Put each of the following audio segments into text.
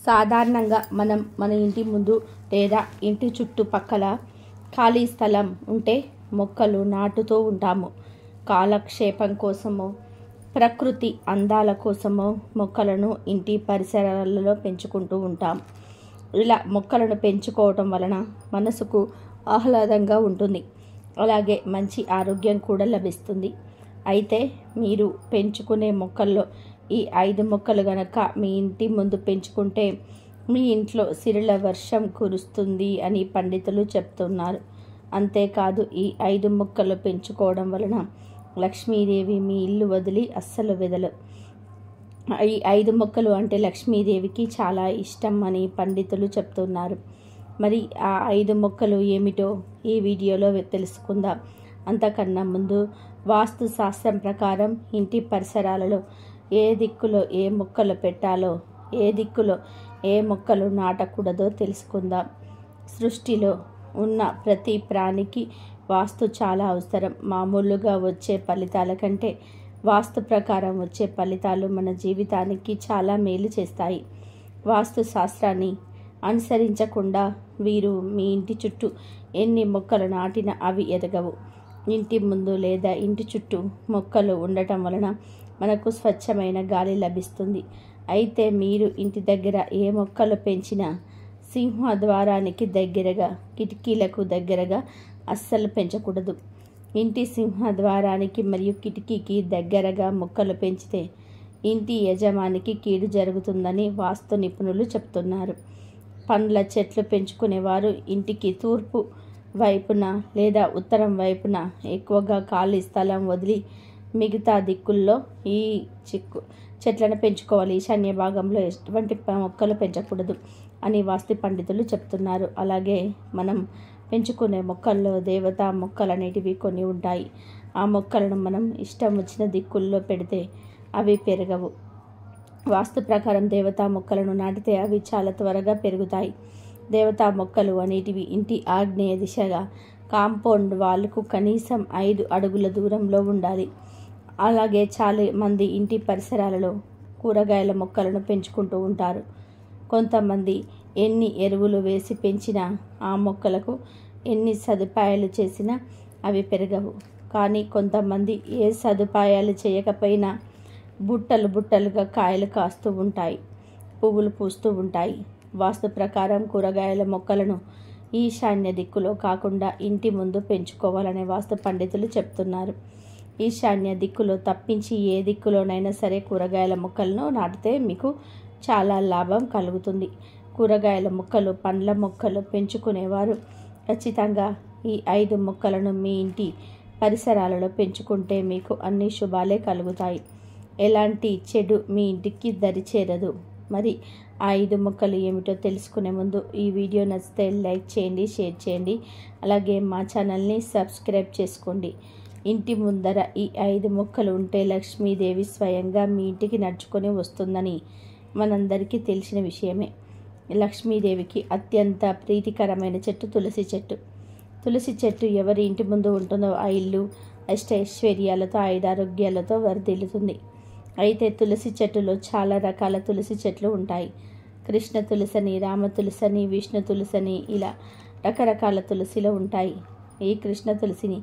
సాధారణంగా మనం మన ఇంటి ముందు లేదా ఇంటి చుట్టుపక్కల ఖాళీ స్థలం ఉంటే మొక్కలు నాటుతూ ఉంటాము. కాలక్షేపం కోసమో, ప్రకృతి అందాల కోసమో మొక్కలను ఇంటి పరిసరాలలో పెంచుకుంటూ ఉంటాం. ఇలా మొక్కలను పెంచుకోవటం వలన మనసుకు ఆహ్లాదంగా ఉంటుంది. అలాగే మంచి ఆరోగ్యం కూడా లభిస్తుంది. అయితే మీరు పెంచుకునే మొక్కల్లో ఈ 5 మొక్కలు గనక మీ ఇంటి ముందు పెంచుకుంటే మీ ఇంట్లో సిరుల వర్షం కురుస్తుంది అని పండితులు చెప్తున్నారు. అంతేకాదు, ఈ 5 మొక్కలు పెంచుకోవడం వలన లక్ష్మీదేవి మీ ఇల్లు వదిలి అస్సలు వెదలు. ఈ 5 మొక్కలు అంటే లక్ష్మీదేవికి చాలా ఇష్టం అని పండితులు చెప్తున్నారు. మరి ఆ 5 మొక్కలు ఏమిటో ఈ వీడియోలో తెలుసుకుందాం. అంతకన్నా ముందు వాస్తు శాస్త్రం ప్రకారం ఇంటి పరిసరాలలో ఏ దిక్కులో ఏ మొక్కలు పెట్టాలో, ఏ దిక్కులో ఏ మొక్కలు నాటకూడదో తెలుసుకుందాం. సృష్టిలో ఉన్న ప్రతి ప్రాణికి వాస్తు చాలా అవసరం. మామూలుగా వచ్చే ఫలితాల కంటే వాస్తు ప్రకారం వచ్చే ఫలితాలు మన జీవితానికి చాలా మేలు చేస్తాయి. వాస్తు శాస్త్రాన్ని అనుసరించకుండా వీరు మీ ఇంటి చుట్టూ ఎన్ని మొక్కలు నాటినా అవి ఎదగవు. ఇంటి ముందు లేదా ఇంటి చుట్టూ మొక్కలు ఉండటం వలన మనకు స్వచ్ఛమైన గాలి లభిస్తుంది. అయితే మీరు ఇంటి దగ్గర ఏ మొక్కలు పెంచినా సింహద్వారానికి దగ్గరగా, కిటికీలకు దగ్గరగా అస్సలు పెంచకూడదు. ఇంటి సింహద్వారానికి మరియు కిటికీకి దగ్గరగా మొక్కలు పెంచితే ఇంటి యజమానికి కీడు జరుగుతుందని వాస్తు నిపుణులు చెప్తున్నారు. పండ్ల చెట్లు పెంచుకునేవారు ఇంటికి తూర్పు వైపున లేదా ఉత్తరం వైపున ఎక్కువగా ఖాళీ స్థలం వదిలి మిగతా దిక్కుల్లో ఈ చెట్లను పెంచుకోవాలి. ఈశాన్య భాగంలో ఎటువంటి మొక్కలు పెంచకూడదు అని వాస్తు పండితులు చెప్తున్నారు. అలాగే మనం పెంచుకునే మొక్కల్లో దేవతా మొక్కలు అనేటివి కొన్ని ఉంటాయి. ఆ మొక్కలను మనం ఇష్టం వచ్చిన దిక్కుల్లో పెడితే అవి పెరగవు. వాస్తు ప్రకారం దేవతా మొక్కలను నాటితే అవి చాలా త్వరగా పెరుగుతాయి. దేవతా మొక్కలు అనేటివి ఇంటి ఆగ్నేయ దిశగా కాంపౌండ్ వాల్కు కనీసం 5 అడుగుల దూరంలో ఉండాలి. అలాగే చాలా మంది ఇంటి పరిసరాలలో కూరగాయల మొక్కలను పెంచుకుంటూ ఉంటారు. కొంతమంది ఎన్ని ఎరువులు వేసి పెంచినా, ఆ మొక్కలకు ఎన్ని సదుపాయాలు చేసినా అవి పెరగవు. కానీ కొంతమంది ఏ సదుపాయాలు చేయకపోయినా బుట్టలు బుట్టలుగా కాయలు కాస్తూ ఉంటాయి, పువ్వులు పూస్తూ ఉంటాయి. వాస్తు ప్రకారం కూరగాయల మొక్కలను ఈశాన్య దిక్కులో కాకుండా ఇంటి ముందు పెంచుకోవాలనే వాస్తు పండితులు చెప్తున్నారు. ఈశాన్య దిక్కులో తప్పించి ఏ దిక్కులోనైనా సరే కూరగాయల మొక్కలను నాటితే మీకు చాలా లాభం కలుగుతుంది. కూరగాయల మొక్కలు, పండ్ల మొక్కలు పెంచుకునేవారు ఖచ్చితంగా ఈ 5 మొక్కలను మీ ఇంటి పరిసరాలలో పెంచుకుంటే మీకు అన్ని శుభాలే కలుగుతాయి. ఎలాంటి చెడు మీ ఇంటికి దరిచేరదు. మరి ఆ 5 మొక్కలు ఏమిటో తెలుసుకునే ముందు ఈ వీడియో నచ్చితే లైక్ చేయండి, షేర్ చేయండి. అలాగే మా ఛానల్ని సబ్స్క్రైబ్ చేసుకోండి. ఇంటి ముందర ఈ 5 మొక్కలు ఉంటే లక్ష్మీదేవి స్వయంగా మీ ఇంటికి నడుచుకొని వస్తుందని మనందరికీ తెలిసిన విషయమే. లక్ష్మీదేవికి అత్యంత ప్రీతికరమైన చెట్టు తులసి చెట్టు. తులసి చెట్టు ఎవరి ఇంటి ముందు ఉంటుందో ఆ ఇల్లు అష్టైశ్వర్యాలతో, ఆయురారోగ్యాలతో వర్ధిల్లుతుంది. అయితే తులసి చెట్టులో చాలా రకాల తులసి చెట్లు ఉంటాయి. కృష్ణ తులసని, రామ తులసని, విష్ణు తులసని, ఇలా రకరకాల తులసిలో ఉంటాయి. ఈ కృష్ణ తులసిని,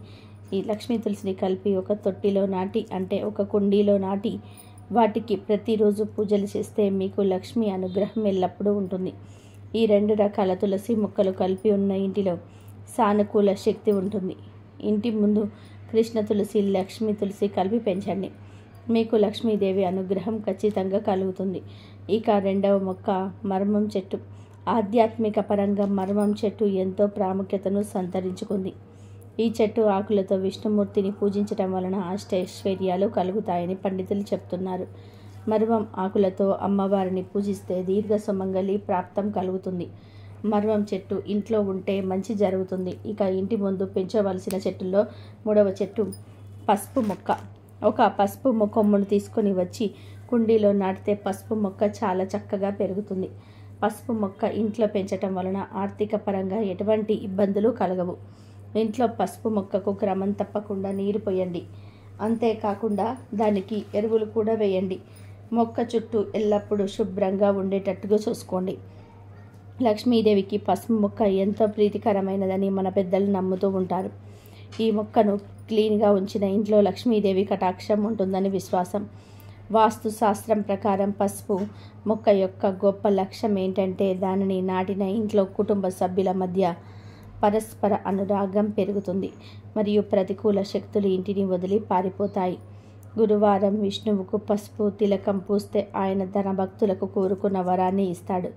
ఈ లక్ష్మీ తులసిని కలిపి ఒక తొట్టిలో నాటి, అంటే ఒక కుండీలో నాటి వాటికి ప్రతిరోజు పూజలు చేస్తే మీకు లక్ష్మీ అనుగ్రహం ఎల్లప్పుడూ ఉంటుంది. ఈ 2 రకాల తులసి మొక్కలు కలిపి ఉన్న ఇంటిలో సానుకూల శక్తి ఉంటుంది. ఇంటి ముందు కృష్ణ తులసి, లక్ష్మీ తులసి కలిపి పెంచండి. మీకు లక్ష్మీదేవి అనుగ్రహం ఖచ్చితంగా కలుగుతుంది. ఇక 2వ మొక్క మర్మం చెట్టు. ఆధ్యాత్మిక పరంగా మర్మం చెట్టు ఎంతో ప్రాముఖ్యతను సంతరించుకుంది. ఈ చెట్టు ఆకులతో విష్ణుమూర్తిని పూజించడం వలన అష్టైశ్వర్యాలు కలుగుతాయని పండితులు చెప్తున్నారు. మర్మం ఆకులతో అమ్మవారిని పూజిస్తే దీర్ఘ సుమంగళి ప్రాప్తం కలుగుతుంది. మర్మం చెట్టు ఇంట్లో ఉంటే మంచి జరుగుతుంది. ఇక ఇంటి ముందు పెంచవలసిన చెట్టుల్లో 3వ చెట్టు పసుపు మొక్క. ఒక పసుపు కొమ్మను తీసుకొని వచ్చి కుండీలో నాటితే పసుపు మొక్క చాలా చక్కగా పెరుగుతుంది. పసుపు మొక్క ఇంట్లో పెంచటం వలన ఆర్థిక పరంగా ఎటువంటి ఇబ్బందులు కలగవు. ఇంట్లో పసుపు మొక్కకు క్రమం తప్పకుండా నీరు పోయండి. అంతేకాకుండా దానికి ఎరువులు కూడా వేయండి. మొక్క చుట్టూ ఎల్లప్పుడూ శుభ్రంగా ఉండేటట్టుగా చూసుకోండి. లక్ష్మీదేవికి పసుపు మొక్క ఎంతో ప్రీతికరమైనదని మన పెద్దలు నమ్ముతూ ఉంటారు. ఈ మొక్కను క్లీన్గా ఉంచిన ఇంట్లో లక్ష్మీదేవి కటాక్షం ఉంటుందని విశ్వాసం. వాస్తు శాస్త్రం ప్రకారం పసుపు మొక్క యొక్క గొప్ప లక్ష్యం ఏంటంటే దానిని నాటిన ఇంట్లో కుటుంబ సభ్యుల మధ్య పరస్పర అనురాగం పెరుగుతుంది మరియు ప్రతికూల శక్తులు ఇంటిని వదిలి పారిపోతాయి. గురువారం విష్ణువుకు పసుపు తిలకం పూస్తే ఆయన తన భక్తులకు కోరుకున్న వరాన్ని ఇస్తాడు.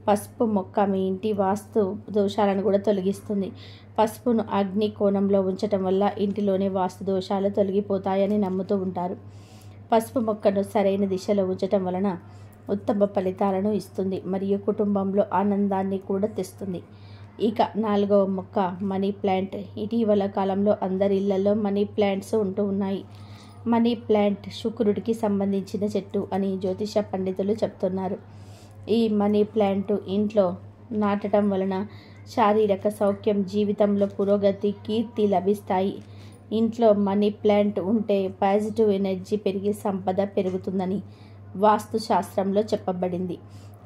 పసుపు మొక్క మీ ఇంటి వాస్తు దోషాలను కూడా తొలగిస్తుంది. పసుపును అగ్ని కోణంలో ఉంచటం వల్ల ఇంటిలోని వాస్తు దోషాలు తొలగిపోతాయని నమ్ముతూ ఉంటారు. పసుపు మొక్కను సరైన దిశలో ఉంచటం వలన ఉత్తమ ఫలితాలను ఇస్తుంది మరియు కుటుంబంలో ఆనందాన్ని కూడా తెస్తుంది. ఇక 4వ మొక్క మనీ ప్లాంట్. ఇటీవల కాలంలో అందరి ఇళ్లలో మనీ ప్లాంట్స్ ఉంటూ ఉన్నాయి. మనీ ప్లాంట్ శుక్రుడికి సంబంధించిన చెట్టు అని జ్యోతిష పండితులు చెప్తున్నారు. ఈ మనీ ప్లాంట్ ఇంట్లో నాటడం వలన శారీరక సౌఖ్యం, జీవితంలో పురోగతి, కీర్తి లభిస్తాయి. ఇంట్లో మనీ ప్లాంట్ ఉంటే పాజిటివ్ ఎనర్జీ పెరిగి సంపద పెరుగుతుందని వాస్తు శాస్త్రంలో చెప్పబడింది.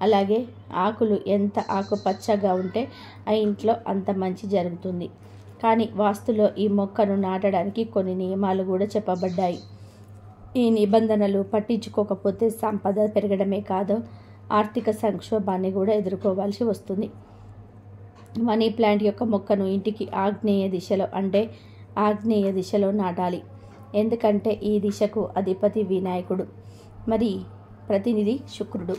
అలాగే ఆకులు ఎంత ఆకుపచ్చగా ఉంటే ఆ ఇంట్లో అంత మంచి జరుగుతుంది. కానీ వాస్తులో ఈ మొక్కను నాటడానికి కొన్ని నియమాలు కూడా చెప్పబడ్డాయి. ఈ నిబంధనలు పట్టించుకోకపోతే సంపద పెరగడమే కాదు, ఆర్థిక సంక్షోభాన్ని కూడా ఎదుర్కోవాల్సి వస్తుంది. మనీ ప్లాంట్ యొక్క మొక్కను ఇంటికి ఆగ్నేయ దిశలో నాటాలి. ఎందుకంటే ఈ దిశకు అధిపతి వినాయకుడు మరి ప్రతినిధి శుక్రుడు.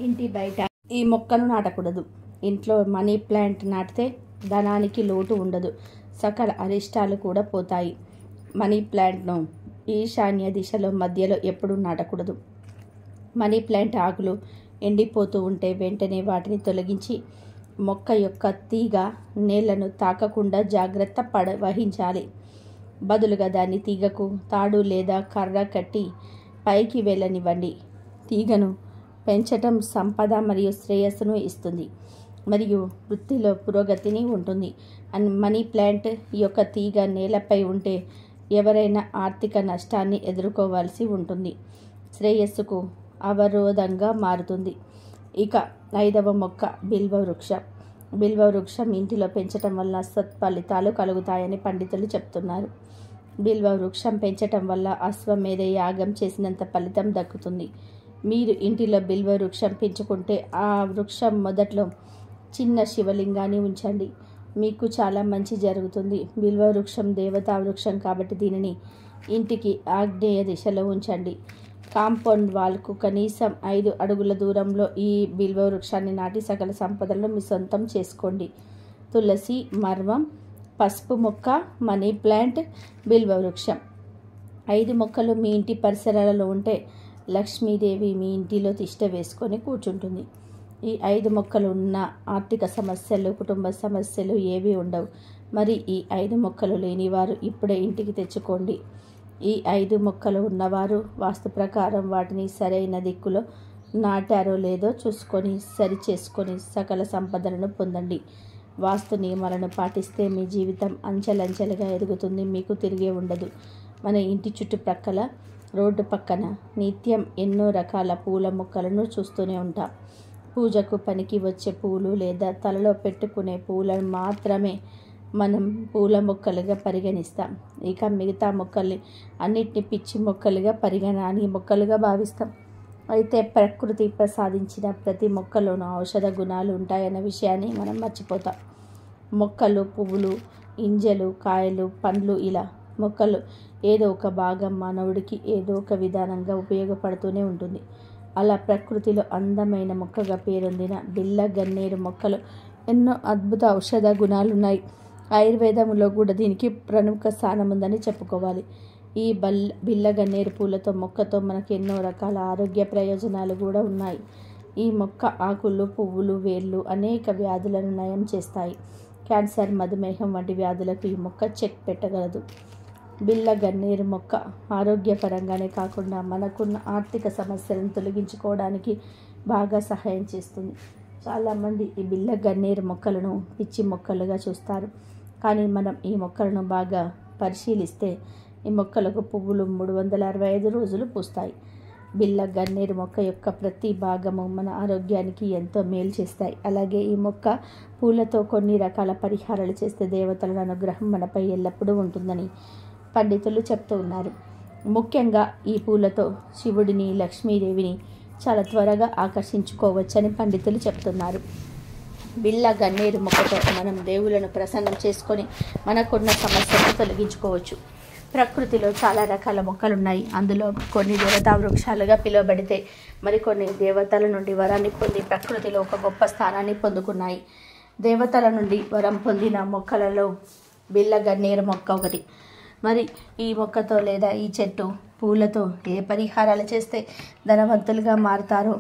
ఇంటి బయట ఈ మొక్కను నాటకూడదు. ఇంట్లో మనీ ప్లాంట్ నాటితే ధనానికి లోటు ఉండదు, సకల అరిష్టాలు కూడా పోతాయి. మనీ ప్లాంట్ను ఈశాన్య దిశలో మధ్యలో ఎప్పుడూ నాటకూడదు. మనీ ప్లాంట్ ఆకులు ఎండిపోతూ ఉంటే వెంటనే వాటిని తొలగించి మొక్క యొక్క తీగ నేలను తాకకుండా జాగ్రత్త వహించాలి. బదులుగా దాన్ని తీగకు తాడు లేదా కర్ర కట్టి పైకి వెళ్ళనివ్వండి. తీగను పెంచటం సంపద మరియు శ్రేయస్సును ఇస్తుంది మరియు వృత్తిలో పురోగతిని ఉంటుంది. మనీ ప్లాంట్ యొక్క తీగ నేలపై ఉంటే ఎవరైనా ఆర్థిక నష్టాన్ని ఎదుర్కోవాల్సి ఉంటుంది, శ్రేయస్సుకు అవరోధంగా మారుతుంది. ఇక 5వ మొక్క బిల్వ వృక్షం. బిల్వ వృక్షం ఇంటిలో పెంచటం వల్ల సత్ఫలితాలు కలుగుతాయని పండితులు చెప్తున్నారు. బిల్వ వృక్షం పెంచటం వల్ల అశ్వమేధ యాగం చేసినంత ఫలితం దక్కుతుంది. మీరు ఇంటిలో బిల్వ వృక్షం పెంచుకుంటే ఆ వృక్షం మొదట్లో చిన్న శివలింగాన్ని ఉంచండి, మీకు చాలా మంచి జరుగుతుంది. బిల్వ వృక్షం దేవతా వృక్షం కాబట్టి దీనిని ఇంటికి ఆగ్నేయ దిశలో ఉంచండి. కాంపౌండ్ వాల్కు కనీసం 5 అడుగుల దూరంలో ఈ బిల్వ వృక్షాన్ని నాటి సకల సంపదలను మీ సొంతం చేసుకోండి. తులసి, మర్వం, పసుపు మొక్క, మనీ ప్లాంట్, బిల్వ వృక్షం 5 మొక్కలు మీ ఇంటి పరిసరాలలో ఉంటే లక్ష్మీదేవి మీ ఇంటిలో తిష్ట వేసుకొని కూర్చుంటుంది. ఈ 5 మొక్కలు ఉన్న ఆర్థిక సమస్యలు, కుటుంబ సమస్యలు ఏవి ఉండవు. మరి ఈ 5 మొక్కలు లేనివారు ఇప్పుడే ఇంటికి తెచ్చుకోండి. ఈ 5 మొక్కలు ఉన్నవారు వాస్తు ప్రకారం వాటిని సరైన దిక్కులో నాటారో లేదో చూసుకొని సరి చేసుకొని సకల సంపదలను పొందండి. వాస్తు నియమాలను పాటిస్తే మీ జీవితం అంచెలంచెలుగా ఎదుగుతుంది, మీకు తిరిగే ఉండదు. మన ఇంటి చుట్టుప్రక్కల రోడ్డు పక్కన నిత్యం ఎన్నో రకాల పూల మొక్కలను చూస్తూనే ఉంటాం. పూజకు పనికి వచ్చే పూలు లేదా తలలో పెట్టుకునే పూలను మాత్రమే మనం పూల మొక్కలుగా పరిగణిస్తాం. ఇక మిగతా మొక్కల్ని అన్నిటిని పిచ్చి మొక్కలుగా పరిగణాని మొక్కలుగా భావిస్తాం. అయితే ప్రకృతి ప్రసాదించిన ప్రతి మొక్కలోనూ ఔషధ గుణాలు ఉంటాయన్న విషయాన్ని మనం మర్చిపోతాం. మొక్కలు, పువ్వులు, గింజలు, కాయలు, పండ్లు ఇలా మొక్కలు ఏదో ఒక భాగం మానవుడికి ఏదో ఒక విధానంగా ఉపయోగపడుతూనే ఉంటుంది. అలా ప్రకృతిలో అందమైన మొక్కగా పేరొందిన బిల్ల గన్నేరు మొక్కలు ఎన్నో అద్భుత ఔషధ గుణాలున్నాయి. ఆయుర్వేదంలో కూడా దీనికి ప్రముఖ స్థానం ఉందని చెప్పుకోవాలి. ఈ బిల్ల గన్నేరు పూలతో మొక్కతో మనకు ఎన్నో రకాల ఆరోగ్య ప్రయోజనాలు కూడా ఉన్నాయి. ఈ మొక్క ఆకులు, పువ్వులు, వేర్లు అనేక వ్యాధులను నయం చేస్తాయి. క్యాన్సర్, మధుమేహం వంటి వ్యాధులకు ఈ మొక్క చెక్ పెట్టగలదు. బిల్ల గన్నేరు మొక్క ఆరోగ్యపరంగానే కాకుండా మనకున్న ఆర్థిక సమస్యలను తొలగించుకోవడానికి బాగా సహాయం చేస్తుంది. చాలామంది ఈ బిల్ల గన్నేరు మొక్కలను పిచ్చి మొక్కలుగా చూస్తారు. కానీ మనం ఈ మొక్కలను బాగా పరిశీలిస్తే ఈ మొక్కలకు పువ్వులు 365 రోజులు పూస్తాయి. బిళ్ళ గన్నేరు మొక్క యొక్క ప్రతి భాగము మన ఆరోగ్యానికి ఎంతో మేలు చేస్తాయి. అలాగే ఈ మొక్క పూలతో కొన్ని రకాల పరిహారాలు చేస్తే దేవతల అనుగ్రహం మనపై ఎల్లప్పుడూ ఉంటుందని పండితులు చెప్తూ ఉన్నారు. ముఖ్యంగా ఈ పూలతో శివుడిని, లక్ష్మీదేవిని చాలా త్వరగా ఆకర్షించుకోవచ్చని పండితులు చెప్తున్నారు. బిళ్ళ గన్నేరు మొక్కతో మనం దేవులను ప్రసన్నం చేసుకొని మనకున్న సమస్యలను తొలగించుకోవచ్చు. ప్రకృతిలో చాలా రకాల మొక్కలు ఉన్నాయి. అందులో కొన్ని దేవతా వృక్షాలుగా పిలువబడితే మరికొన్ని దేవతల నుండి వరాన్ని పొంది ప్రకృతిలో ఒక గొప్ప స్థానాన్ని పొందుకున్నాయి. దేవతల నుండి వరం పొందిన మొక్కలలో బిళ్ళ గన్నేరు మొక్క ఒకటి. మరి ఈ మొక్కతో లేదా ఈ చెట్టు పూలతో ఏ పరిహారాలు చేస్తే ధనవంతులుగా మారుతారో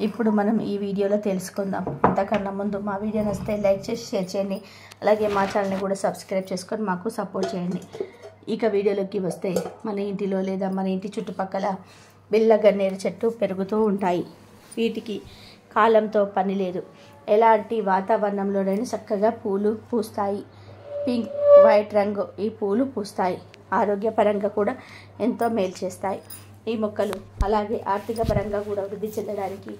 ఇప్పుడు మనం ఈ వీడియోలో తెలుసుకుందాం. అంతకన్నా ముందు మా వీడియో నచ్చితే లైక్ చేసి షేర్ చేయండి. అలాగే మా ఛానల్ని కూడా సబ్స్క్రైబ్ చేసుకొని మాకు సపోర్ట్ చేయండి. ఇక వీడియోలోకి వస్తే మన ఇంటిలో లేదా మన ఇంటి చుట్టుపక్కల బిళ్ళ గన్నేరు చెట్టు పెరుగుతూ ఉంటాయి. వీటికి కాలంతో పని లేదు. ఎలాంటి వాతావరణంలోనైనా చక్కగా పూలు పూస్తాయి. పింక్, వైట్ రంగు ఈ పూలు పూస్తాయి. ఆరోగ్యపరంగా కూడా ఎంతో మేలు చేస్తాయి ఈ మొక్కలు. అలాగే ఆర్థిక పరంగా కూడా వృద్ధి చెందడానికి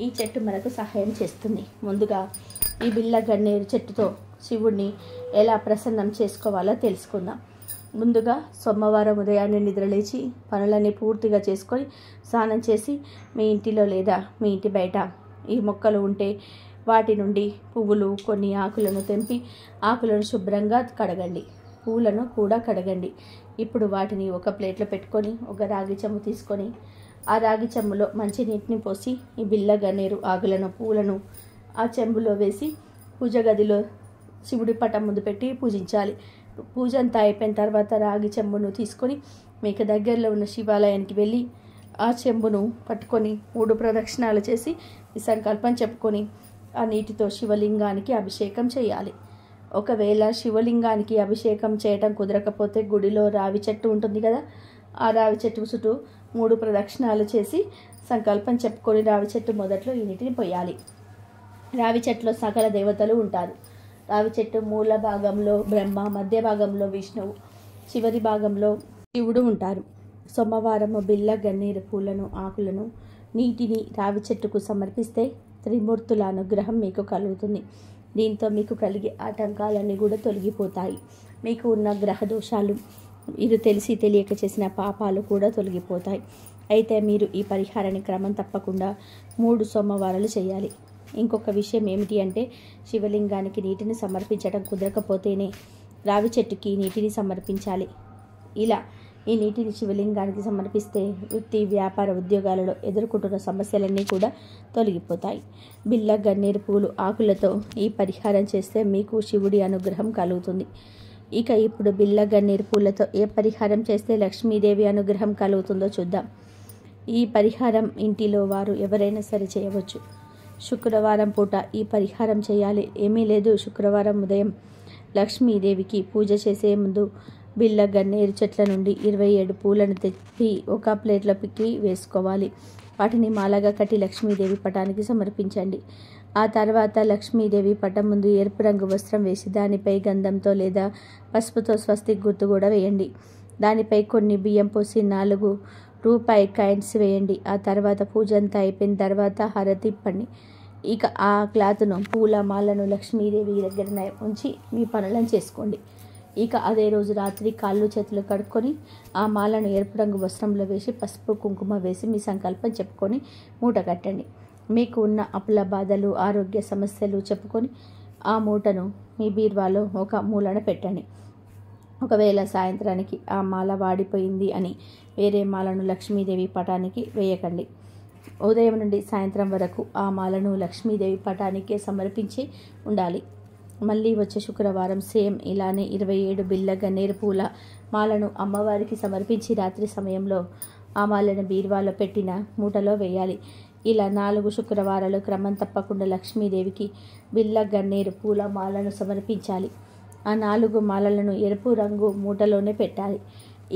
ఈ చెట్టు మనకు సహాయం చేస్తుంది. ముందుగా ఈ బిళ్ళ గన్నేరు చెట్టుతో శివుడిని ఎలా ప్రసన్నం చేసుకోవాలో తెలుసుకుందాం. ముందుగా సోమవారం ఉదయాన్నే నిద్రలేచి పనులన్నీ పూర్తిగా చేసుకొని స్నానం చేసి మీ ఇంటిలో లేదా మీ ఇంటి బయట ఈ మొక్కలు ఉంటే వాటి నుండి పువ్వులు, కొన్ని ఆకులను తెంపి ఆకులను శుభ్రంగా కడగండి. పూలను కూడా కడగండి. ఇప్పుడు వాటిని ఒక ప్లేట్లో పెట్టుకొని ఒక రాగి చెంబు తీసుకొని ఆ రాగి చెంబులో మంచి నీటిని పోసి ఈ బిళ్ళ గన్నేరు ఆకులను, పూలను ఆ చెంబులో వేసి పూజ గదిలో శివుడి పటం ముందు పెట్టి పూజించాలి. పూజ అంతా అయిపోయిన తర్వాత రాగి చెంబును తీసుకొని మీకు దగ్గరలో ఉన్న శివాలయానికి వెళ్ళి ఆ చెంబును పట్టుకొని 3 ప్రదక్షిణాలు చేసి ఈ సంకల్పం చెప్పుకొని ఆ నీటితో శివలింగానికి అభిషేకం చేయాలి. ఒకవేళ శివలింగానికి అభిషేకం చేయటం కుదరకపోతే గుడిలో రావి చెట్టు ఉంటుంది కదా, ఆ రావి చెట్టు చుట్టూ 3 ప్రదక్షిణాలు చేసి సంకల్పం చెప్పుకొని రావి చెట్టు మొదట్లో ఈ నీటిని పోయాలి. రావి చెట్టులో సకల దేవతలు ఉంటారు. రావి చెట్టు మూల భాగంలో బ్రహ్మ, మధ్య భాగంలో విష్ణువు, చివరి భాగంలో శివుడు ఉంటారు. సోమవారము బిళ్ళ గన్నేరు పూలను, ఆకులను, నీటిని రావి చెట్టుకు సమర్పిస్తే త్రిమూర్తుల అనుగ్రహం మీకు కలుగుతుంది. దీంతో మీకు కలిగే ఆటంకాలన్నీ కూడా తొలగిపోతాయి. మీకు ఉన్న గ్రహ దోషాలు, మీరు తెలిసి తెలియక చేసిన పాపాలు కూడా తొలగిపోతాయి. అయితే మీరు ఈ పరిహారాన్ని క్రమం తప్పకుండా 3 సోమవారాలు చేయాలి. ఇంకొక విషయం ఏమిటి అంటే శివలింగానికి నీటిని సమర్పించడం కుదరకపోతేనే రావి చెట్టుకి నీటిని సమర్పించాలి. ఇలా ఈ నీటిని శివలింగానికి సమర్పిస్తే వృత్తి, వ్యాపార, ఉద్యోగాలలో ఎదుర్కొంటున్న సమస్యలన్నీ కూడా తొలగిపోతాయి. బిళ్ళ గన్నేరు పూలు, ఆకులతో ఈ పరిహారం చేస్తే మీకు శివుడి అనుగ్రహం కలుగుతుంది. ఇక ఇప్పుడు బిళ్ళ గన్నేరు పూలతో ఏ పరిహారం చేస్తే లక్ష్మీదేవి అనుగ్రహం కలుగుతుందో చూద్దాం. ఈ పరిహారం ఇంటిలో వారు ఎవరైనా సరే చేయవచ్చు. శుక్రవారం పూట ఈ పరిహారం చేయాలి. ఏమీ లేదు, శుక్రవారం ఉదయం లక్ష్మీదేవికి పూజ చేసే ముందు బిళ్ళ గన్నేరు చెట్ల నుండి 27 పూలను తెప్పి ఒక ప్లేట్లోకి వేసుకోవాలి. వాటిని మాలగా కట్టి లక్ష్మీదేవి పటానికి సమర్పించండి. ఆ తర్వాత లక్ష్మీదేవి పటం ముందు ఎరుపు రంగు వస్త్రం వేసి దానిపై గంధంతో లేదా పసుపుతో స్వస్తిక్ గుర్తు కూడా వేయండి. దానిపై కొన్ని బియ్యం పోసి 4 రూపాయి కాయిన్స్ వేయండి. ఆ తర్వాత పూజ అంతా అయిపోయిన తర్వాత హారతి ఇప్పండి. ఇక ఆ క్లాత్ను, పూల మాలను లక్ష్మీదేవి దగ్గర ఉంచి మీ పనులను చేసుకోండి. ఇక అదే రోజు రాత్రి కాళ్ళు చేతులు కడుక్కొని ఆ మాలను ఎరుపు రంగు వస్త్రంలో వేసి పసుపు కుంకుమ వేసి మీ సంకల్పం చెప్పుకొని మూట కట్టండి. మీకు ఉన్న అప్పుల బాధలు, ఆరోగ్య సమస్యలు చెప్పుకొని ఆ మూటను మీ బీరువాలో ఒక మూలన పెట్టండి. ఒకవేళ సాయంత్రానికి ఆ మాల వాడిపోయింది అని వేరే మాలను లక్ష్మీదేవి పటానికి వేయకండి. ఉదయం నుండి సాయంత్రం వరకు ఆ మాలను లక్ష్మీదేవి పటానికే సమర్పించి ఉండాలి. మళ్ళీ వచ్చే శుక్రవారం సేమ్ ఇలానే 27 బిళ్ళ గన్నేరు పూల మాలను అమ్మవారికి సమర్పించి రాత్రి సమయంలో ఆ మాలను బీరువాలో పెట్టిన మూటలో వేయాలి. ఇలా 4 శుక్రవారాలు క్రమం తప్పకుండా లక్ష్మీదేవికి బిళ్ళ గన్నేరు పూల మాలను సమర్పించాలి. ఆ 4 మాలలను ఎరుపు రంగు మూటలోనే పెట్టాలి.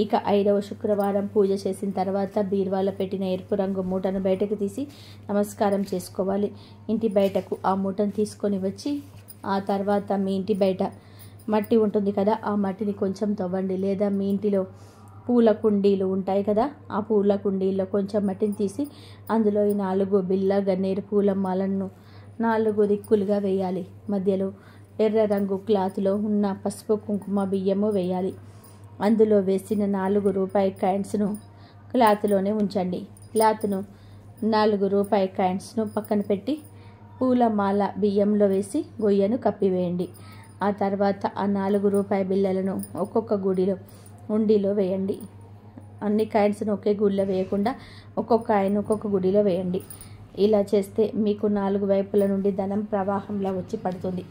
ఇక 5వ శుక్రవారం పూజ చేసిన తర్వాత బీరువాలో పెట్టిన ఎరుపు రంగు మూటను బయటకు తీసి నమస్కారం చేసుకోవాలి. ఇంటి బయటకు ఆ మూటను తీసుకొని వచ్చి ఆ తర్వాత మీ ఇంటి బయట మట్టి ఉంటుంది కదా, ఆ మట్టిని కొంచెం తవ్వండి. లేదా మీ ఇంటిలో పూల కుండీలు ఉంటాయి కదా, ఆ పూల కుండీల్లో కొంచెం మట్టిని తీసి అందులో ఈ 4 బిళ్ళ గన్నేరు పూల మాలను 4 దిక్కులుగా వేయాలి. మధ్యలో ఎర్ర రంగు క్లాత్లో ఉన్న పసుపు కుంకుమ బియ్యము వేయాలి. అందులో వేసిన 4 రూపాయి కాయిన్స్ను క్లాత్లోనే ఉంచండి. క్లాత్ను 4 రూపాయి కాయిన్స్ను పక్కన పెట్టి పూల మాల బియ్యంలో వేసి గొయ్యను కప్పివేయండి. ఆ తర్వాత ఆ 4 రూపాయి బిళ్ళలను ఒక్కొక్క ఉండిలో వేయండి. అన్ని కాయిన్స్ను ఒకే గుడిలో వేయకుండా ఒక్కొక్క కాయిన్ ఒక్కొక్క గుడిలో వేయండి. ఇలా చేస్తే మీకు 4 వైపుల నుండి ధనం ప్రవాహంలా వచ్చి పడుతుంది.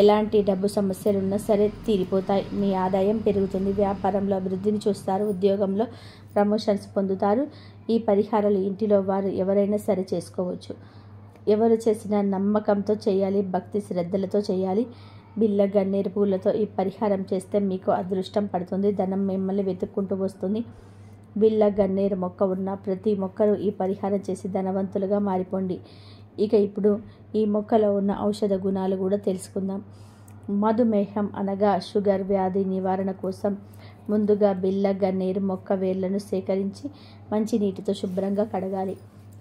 ఎలాంటి డబ్బు సమస్యలు ఉన్నా సరే తీరిపోతాయి. మీ ఆదాయం పెరుగుతుంది. వ్యాపారంలో అభివృద్ధిని చూస్తారు. ఉద్యోగంలో ప్రమోషన్స్ పొందుతారు. ఈ పరిహారాలు ఇంటిలో వారు ఎవరైనా సరే చేసుకోవచ్చు. ఎవరు చేసినా నమ్మకంతో చేయాలి, భక్తి శ్రద్ధలతో చేయాలి. బిళ్ళ గన్నేరు పూలతో ఈ పరిహారం చేస్తే మీకు అదృష్టం పడుతుంది. ధనం మిమ్మల్ని వెతుక్కుంటూ వస్తుంది. బిళ్ళ గన్నేరు మొక్క ఉన్న ప్రతి మొక్కరు ఈ పరిహారం చేసి ధనవంతులుగా మారిపోండి. ఇక ఇప్పుడు ఈ మొక్కలో ఉన్న ఔషధ గుణాలు కూడా తెలుసుకుందాం. మధుమేహం అనగా షుగర్ వ్యాధి నివారణ కోసం ముందుగా బిళ్ళ గన్నేరు మొక్క వేళ్లను సేకరించి మంచి నీటితో శుభ్రంగా కడగాలి.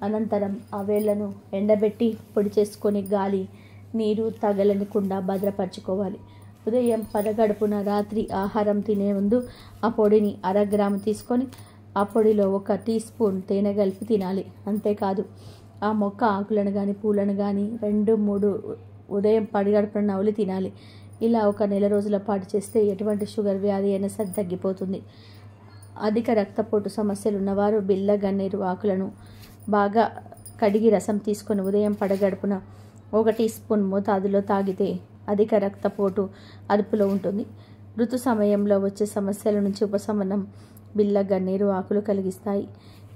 అనంతరం ఆ వేళ్లను ఎండబెట్టి పొడి చేసుకొని గాలి నీరు తగలనికుండా భద్రపరచుకోవాలి. ఉదయం పరగడుపున రాత్రి ఆహారం తినే ముందు ఆ పొడిని 1/2 గ్రాము తీసుకొని ఆ పొడిలో 1 టీ స్పూన్ తేనె కలిపి తినాలి. అంతేకాదు ఆ మొక్క ఆకులను కానీ పూలను కానీ 2-3 ఉదయం పడిగడుపున నవ్వులు తినాలి. ఇలా 1 నెల రోజుల పాటు చేస్తే ఎటువంటి షుగర్ వ్యాధి అయినా సరే తగ్గిపోతుంది. అధిక రక్తపోటు సమస్యలు ఉన్నవారు బిళ్ళ గన్నేరు ఆకులను బాగా కడిగి రసం తీసుకొని ఉదయం పడగడుపున 1 టీ స్పూన్ మోతాదులో తాగితే అధిక రక్తపోటు అదుపులో ఉంటుంది. ఋతు సమయంలో వచ్చే సమస్యల నుంచి ఉపశమనం బిళ్ళ గన్నేరు ఆకులు కలిగిస్తాయి.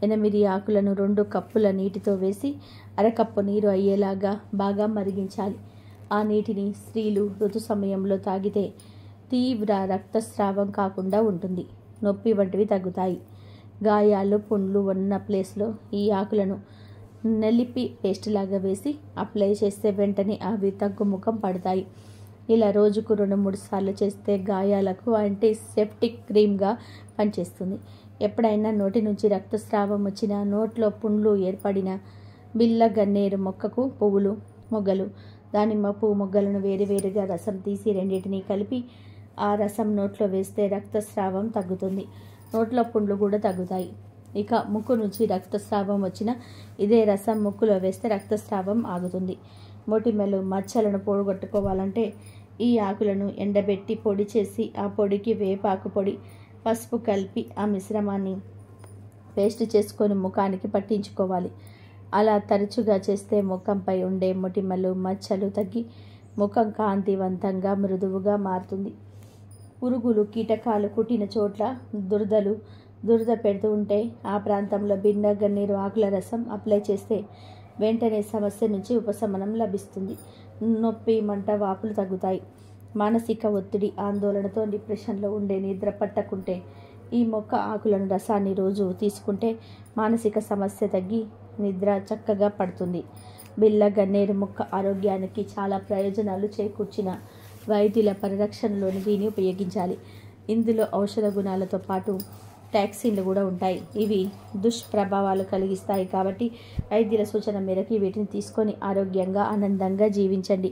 8 ఆకులను 2 కప్పుల నీటితో వేసి 1/2 కప్పు నీరు అయ్యేలాగా బాగా మరిగించాలి. ఆ నీటిని స్త్రీలు ఋతు సమయంలో తాగితే తీవ్ర రక్తస్రావం కాకుండా ఉంటుంది. నొప్పి వంటివి తగ్గుతాయి. గాయాలు పుండ్లు ఉన్న ప్లేస్లో ఈ ఆకులను నలిపి పేస్ట్ లాగా వేసి అప్లై చేస్తే వెంటనే అవి తగ్గుముఖం పడతాయి. ఇలా రోజుకు 2-3 సార్లు చేస్తే గాయాలకు యాంటీసెప్టిక్ క్రీమ్గా పనిచేస్తుంది. ఎప్పుడైనా నోటి నుంచి రక్తస్రావం వచ్చినా, నోట్లో పుండ్లు ఏర్పడిన బిళ్ళ గన్నేరు మొక్కకు పువ్వులు, మొగ్గలు, దానిమ్మ పువ్వు మొగ్గలను వేరువేరుగా రసం తీసి రెండింటినీ కలిపి ఆ రసం నోట్లో వేస్తే రక్తస్రావం తగ్గుతుంది. నోట్లో పుండ్లు కూడా తగ్గుతాయి. ఇక ముక్కు నుంచి రక్తస్రావం వచ్చినా ఇదే రసం ముక్కులో వేస్తే రక్తస్రావం ఆగుతుంది. మొటిమలు మచ్చలను పోగొట్టుకోవాలంటే ఈ ఆకులను ఎండబెట్టి పొడి చేసి ఆ పొడికి వేపాకు పొడి, పసుపు కలిపి ఆ మిశ్రమాన్ని పేస్ట్ చేసుకొని ముఖానికి పట్టించుకోవాలి. అలా తరచుగా చేస్తే ముఖంపై ఉండే మొటిమలు మచ్చలు తగ్గి ముఖం కాంతివంతంగా మృదువుగా మారుతుంది. పురుగులు కీటకాలు కుట్టిన చోట్ల దురద పెడుతూ ఉంటే ఆ ప్రాంతంలో బిళ్ళ గన్నేరు ఆకుల రసం అప్లై చేస్తే వెంటనే సమస్య నుంచి ఉపశమనం లభిస్తుంది. నొప్పి మంట వాపులు తగ్గుతాయి. మానసిక ఒత్తిడి ఆందోళనతో డిప్రెషన్లో ఉండే నిద్ర పట్టకుంటే ఈ మొక్క ఆకులను రసాన్ని రోజు తీసుకుంటే మానసిక సమస్య తగ్గి నిద్ర చక్కగా పడుతుంది. బిళ్ళ గన్నేరు మొక్క ఆరోగ్యానికి చాలా ప్రయోజనాలు చేకూర్చిన వైద్యుల పరిరక్షణలోని దీన్ని ఉపయోగించాలి. ఇందులో ఔషధ గుణాలతో పాటు టాక్సిన్లు కూడా ఉంటాయి. ఇవి దుష్ప్రభావాలు కలిగిస్తాయి. కాబట్టి వైద్యుల సూచన మేరకు వీటిని తీసుకొని ఆరోగ్యంగా ఆనందంగా జీవించండి.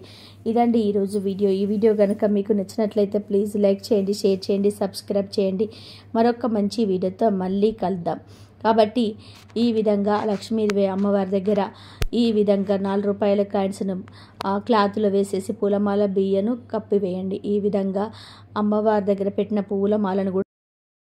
ఇదండి ఈరోజు వీడియో. ఈ వీడియో కనుక మీకు నచ్చినట్లయితే ప్లీజ్ లైక్ చేయండి, షేర్ చేయండి, సబ్స్క్రైబ్ చేయండి. మరొక మంచి వీడియోతో మళ్ళీ కలుద్దాం. కాబట్టి ఈ విధంగా లక్ష్మీదేవి అమ్మవారి దగ్గర ఈ విధంగా 4 రూపాయల కాయిన్స్ను క్లాత్లో వేసేసి పూలమాల బియ్యను కప్పివేయండి. ఈ విధంగా అమ్మవారి దగ్గర పెట్టిన పూలమాలను కూడా